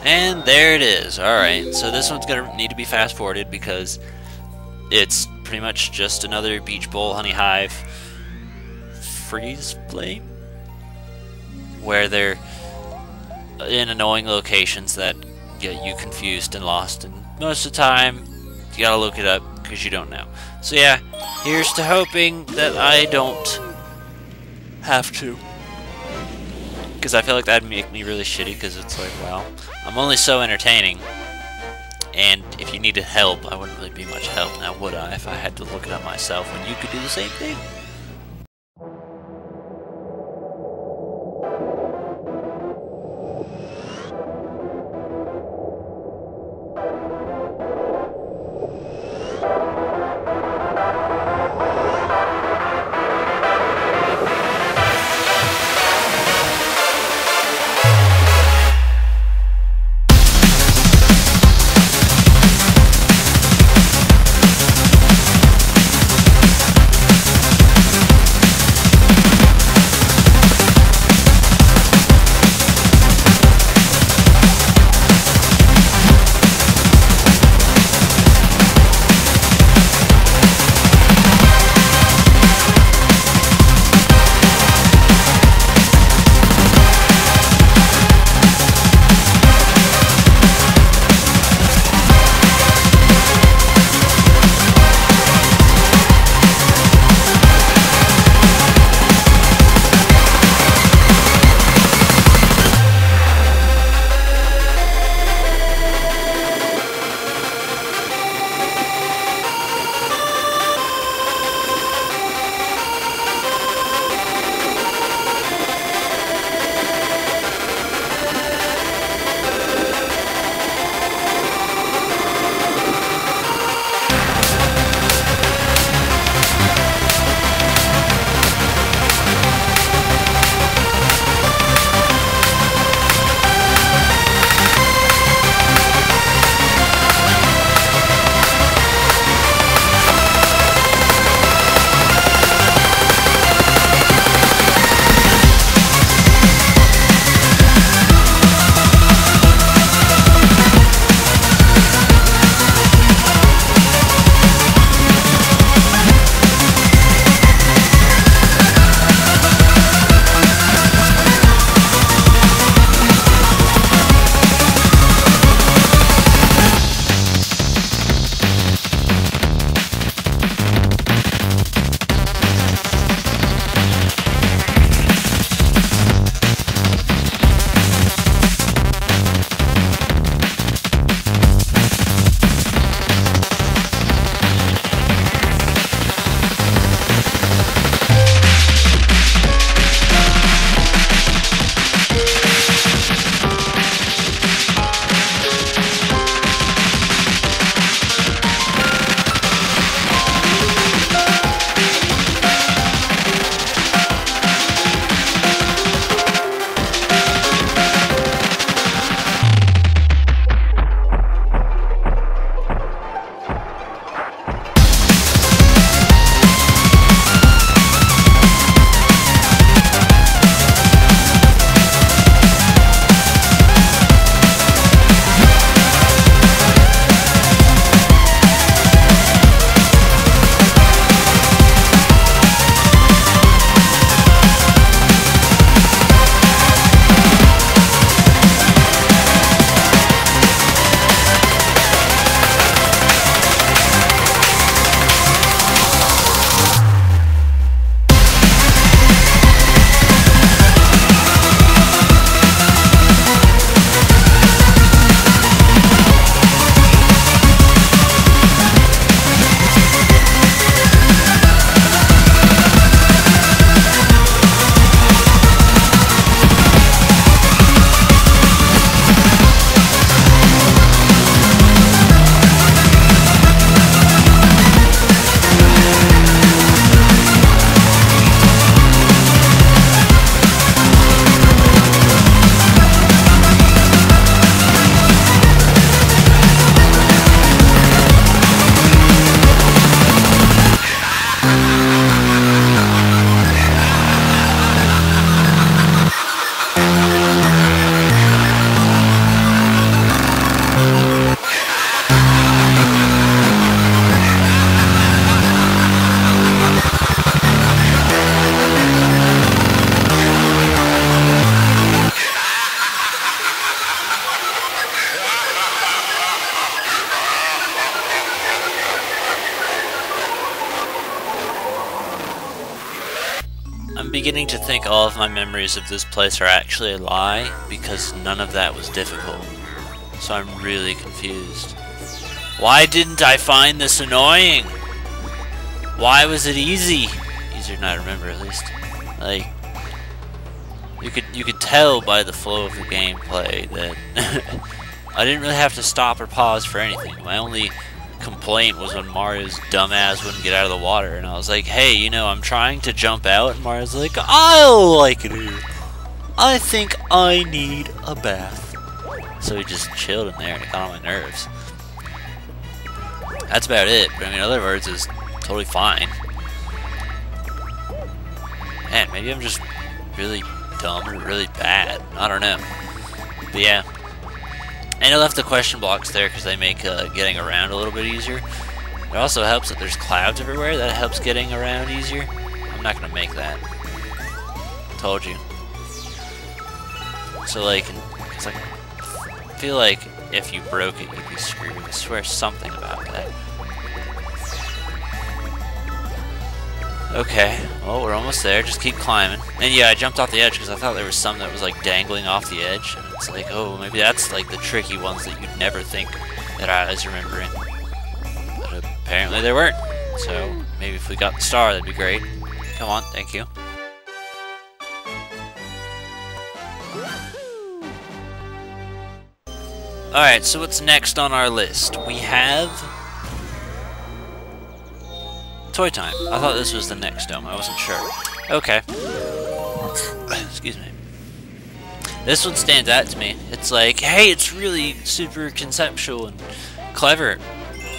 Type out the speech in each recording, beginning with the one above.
And there it is. Alright, so this one's gonna need to be fast forwarded because it's pretty much just another Beach Bowl Honey Hive Freeze flame, where they're in annoying locations that get you confused and lost, and most of the time you gotta look it up because you don't know. So yeah, here's to hoping that I don't have to, because I feel like that'd make me really shitty, because it's like, well, I'm only so entertaining, and if you needed help, I wouldn't really be much help now, would I, if I had to look it up myself when you could do the same thing? beginning to think all of my memories of this place are actually a lie, because none of that was difficult. So I'm really confused. Why didn't I find this annoying? Why was it easy? Easier than I remember, at least. Like, you could tell by the flow of the gameplay that I didn't really have to stop or pause for anything. My only complaint was when Mario's dumbass wouldn't get out of the water, and I was like, hey, you know, I'm trying to jump out, and Mario's like, I like it here. I think I need a bath. So he just chilled in there and it got on my nerves. That's about it, but I mean, in other words, it's totally fine. Man, maybe I'm just really dumb or really bad. I don't know. But yeah. And I left the question blocks there because they make getting around a little bit easier. It also helps that there's clouds everywhere. That helps getting around easier. I'm not going to make that. Told you. So like, it's like, I feel like if you broke it, you'd be screwed. I swear something about that. Okay, well, we're almost there. Just keep climbing. And yeah, I jumped off the edge because I thought there was some that was like dangling off the edge. And it's like, oh, maybe that's like the tricky ones that you'd never think that I was remembering. But apparently they weren't. So maybe if we got the star, that'd be great. Come on, thank you. Alright, so what's next on our list? We have Toy Time. I thought this was the next dome. I wasn't sure. Okay. Excuse me. This one stands out to me. It's like, hey, it's really super conceptual and clever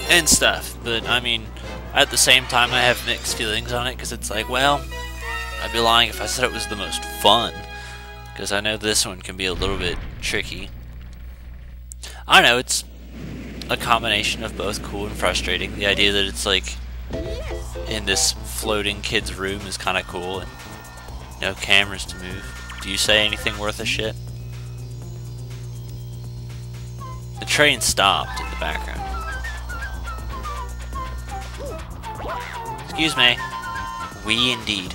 and stuff. But, I mean, at the same time, I have mixed feelings on it because it's like, well, I'd be lying if I said it was the most fun. Because I know this one can be a little bit tricky. I don't know, it's a combination of both cool and frustrating. The idea that it's like in this floating kid's room is kind of cool, and no cameras to move. Do you say anything worth a shit? The train stopped in the background. Excuse me. We indeed.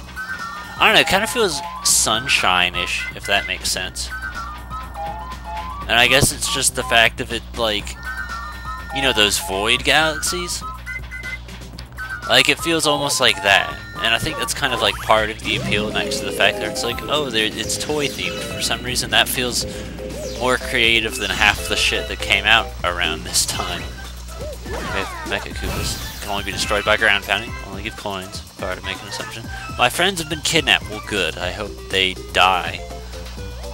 I don't know, it kind of feels sunshine-ish, if that makes sense. And I guess it's just the fact of it, like, you know, those void galaxies? Like, it feels almost like that. And I think that's kind of like part of the appeal next to the fact that it's like, oh, it's toy themed. For some reason, that feels more creative than half the shit that came out around this time. Okay, Mecha Koopas can only be destroyed by ground pounding, only give coins, if I were to make an assumption. My friends have been kidnapped. Well, good. I hope they die.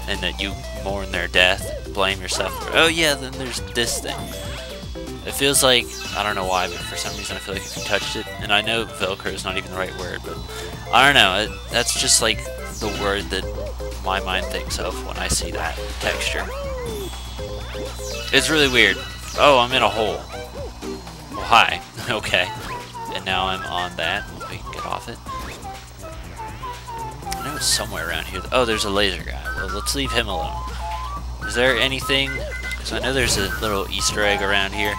And that you mourn their death. Blame yourself for, oh yeah, then there's this thing. It feels like, I don't know why, but for some reason I feel like if you touched it, and I know Velcro is not even the right word, but I don't know, that's just like the word that my mind thinks of when I see that texture. It's really weird. Oh, I'm in a hole. Well, hi. Okay. And now I'm on that. We can get off it. I know it's somewhere around here. Oh, there's a laser guy. Well, let's leave him alone. Is there anything? Because I know there's a little Easter egg around here.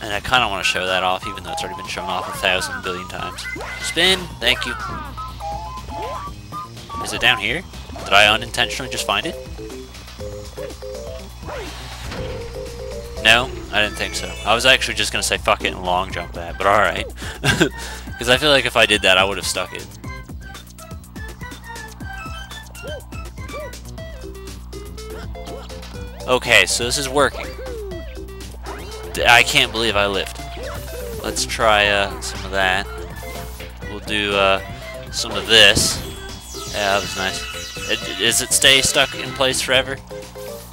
And I kind of want to show that off, even though it's already been shown off 1,000 billion times. Spin! Thank you. Is it down here? Did I unintentionally just find it? No? I didn't think so. I was actually just going to say fuck it and long jump that, but alright. Because I feel like if I did that, I would have stuck it. Okay, so this is working. I can't believe I lived. Let's try some of that. We'll do some of this. Yeah, that was nice. Does it stay stuck in place forever?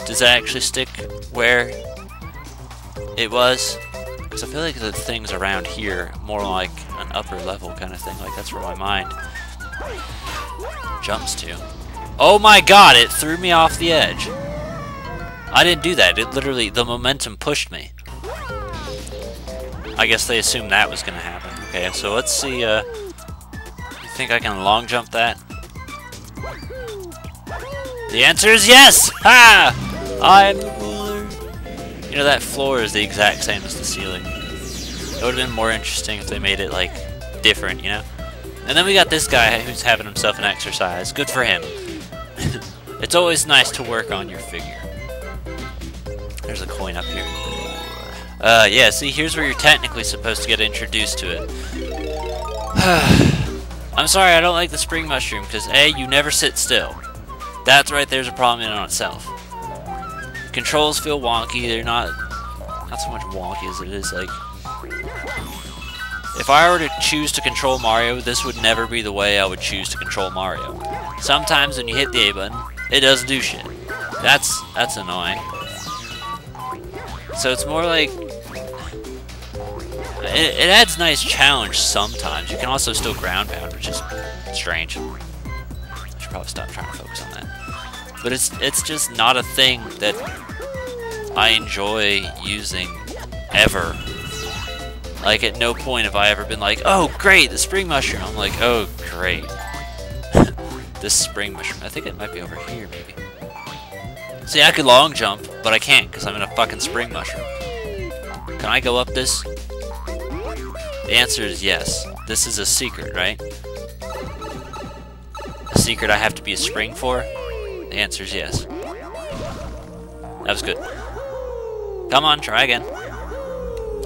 Does it actually stick where it was? Because I feel like the things around here more like an upper level kind of thing. Like that's where my mind jumps to. Oh my god, it threw me off the edge. I didn't do that. It literally, the momentum pushed me. I guess they assumed that was going to happen. Okay, so let's see, you think I can long jump that? The answer is yes! Ha! I'm the ruler. You know, that floor is the exact same as the ceiling. It would have been more interesting if they made it, like, different, you know? And then we got this guy who's having himself an exercise. Good for him. It's always nice to work on your figure. There's a coin up here. Yeah, see, here's where you're technically supposed to get introduced to it. I'm sorry, I don't like the spring mushroom, because A, you never sit still. That's right there's a problem in and of itself. Controls feel wonky, they're not so much wonky as it is, like... If I were to choose to control Mario, this would never be the way I would choose to control Mario. Sometimes when you hit the A button, it doesn't do shit. That's annoying. So it's more like... It adds nice challenge sometimes. You can also still ground pound, which is strange. I should probably stop trying to focus on that. But it's just not a thing that I enjoy using ever. Like, at no point have I ever been like, oh great, the spring mushroom. I'm like, oh great. This spring mushroom. I think it might be over here maybe. See, I could long jump, but I can't because I'm in a fucking spring mushroom. Can I go up this? The answer is yes. This is a secret, right? A secret I have to be a spring for? The answer is yes. That was good. Come on, try again.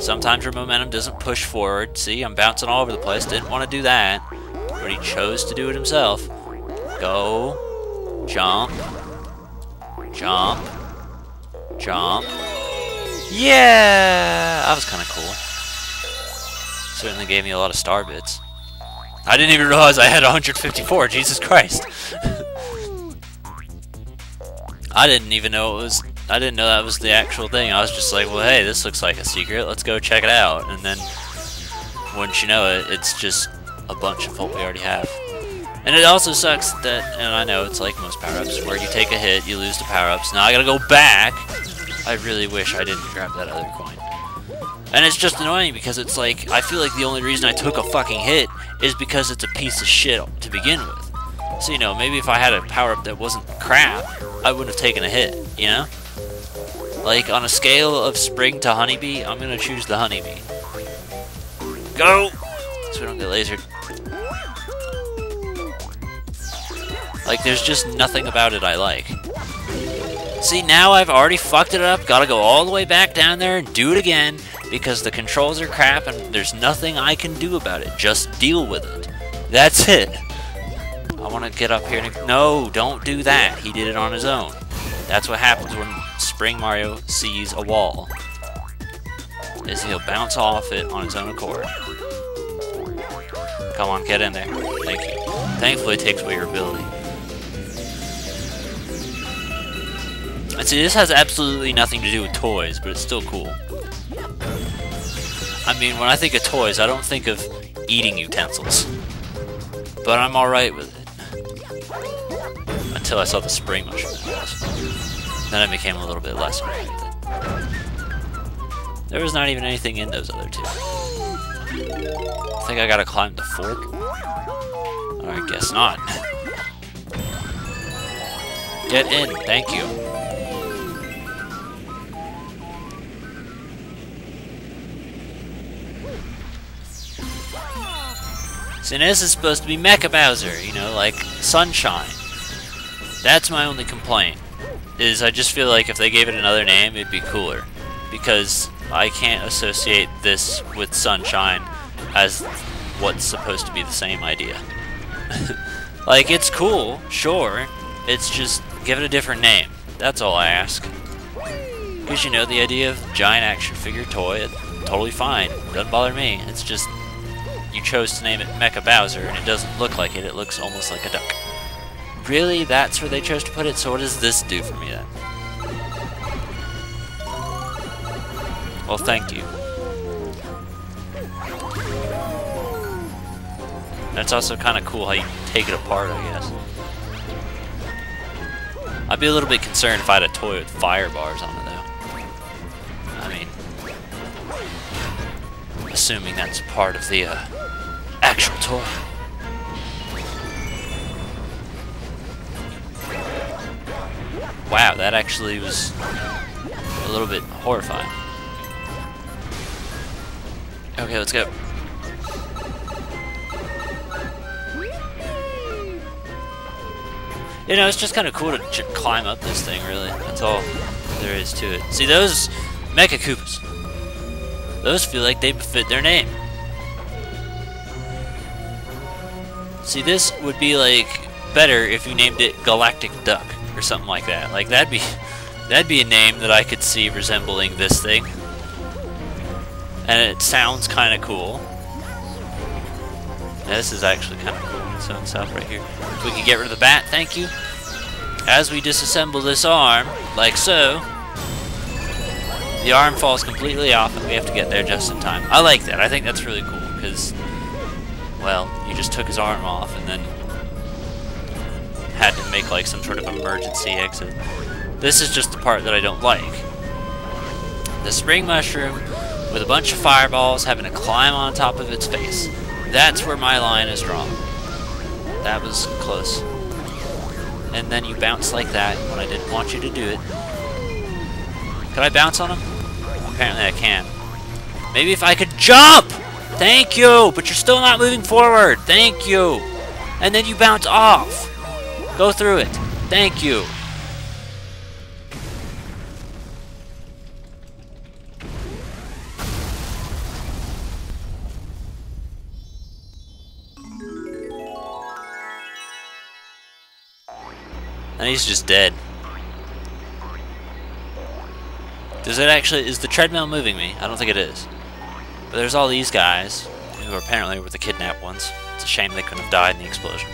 Sometimes your momentum doesn't push forward. See, I'm bouncing all over the place. Didn't want to do that. But he chose to do it himself. Go. Jump. Jump. Jump. Yeah! That was kind of cool. Certainly gave me a lot of star bits. I didn't even realize I had 154. Jesus Christ. I didn't even know it was... I didn't know that was the actual thing. I was just like, well, hey, this looks like a secret. Let's go check it out. And then, wouldn't you know it, it's just a bunch of what we already have. And it also sucks that, and I know it's like most power-ups, where you take a hit, you lose the power-ups. Now I gotta go back. I really wish I didn't grab that other coin. And it's just annoying because it's like, I feel like the only reason I took a fucking hit is because it's a piece of shit to begin with. So, you know, maybe if I had a power-up that wasn't crap, I wouldn't have taken a hit, you know? Like, on a scale of spring to honeybee, I'm gonna choose the honeybee. Go! So we don't get lasered. Like, there's just nothing about it I like. See, now I've already fucked it up, gotta go all the way back down there and do it again, because the controls are crap and there's nothing I can do about it. Just deal with it. That's it. I wanna get up here and... No, don't do that. He did it on his own. That's what happens when Spring Mario sees a wall. Is he'll bounce off it on his own accord. Come on, get in there. Thank you. Thankfully it takes away your ability. And see, this has absolutely nothing to do with toys, but it's still cool. I mean, when I think of toys, I don't think of eating utensils. But I'm alright with it. Until I saw the spring mushroom. Then I became a little bit less alright with it. There was not even anything in those other two. I think I gotta climb the fork? Or I guess not. Get in, thank you. See, this is supposed to be Mecha Bowser, you know, like Sunshine. That's my only complaint. Is I just feel like if they gave it another name, it'd be cooler. Because I can't associate this with Sunshine as what's supposed to be the same idea. Like, it's cool, sure. It's just, give it a different name. That's all I ask. Because, you know, the idea of giant action figure toy, it's totally fine. Doesn't bother me. It's just, you chose to name it Mecha Bowser, and it doesn't look like it. It looks almost like a duck. Really? That's where they chose to put it? So what does this do for me, then? Well, thank you. That's also kind of cool how you take it apart, I guess. I'd be a little bit concerned if I had a toy with fire bars on it, though. I mean, assuming that's part of the actual toy. Wow, that actually was a little bit horrifying. Okay, let's go. You know, it's just kind of cool to climb up this thing, really. That's all there is to it. See, those Mecha Koopas, those feel like they fit their name. See, this would be, like, better if you named it Galactic Duck or something like that. Like, that'd be a name that I could see resembling this thing. And it sounds kind of cool. Yeah, this is actually kind of cool in its own self right here. If we could get rid of the bat, thank you. As we disassemble this arm, like so, the arm falls completely off and we have to get there just in time. I like that. I think that's really cool because, well, you just took his arm off and then had to make like some sort of emergency exit. This is just the part that I don't like. The spring mushroom with a bunch of fireballs having to climb on top of its face. That's where my line is drawn. That was close. And then you bounce like that when I didn't want you to do it. Could I bounce on him? Apparently I can. Maybe if I could jump! Thank you! But you're still not moving forward! Thank you! And then you bounce off! Go through it. Thank you! And he's just dead. Does it actually, is the treadmill moving me? I don't think it is. But there's all these guys, who apparently were the kidnapped ones. It's a shame they couldn't have died in the explosion.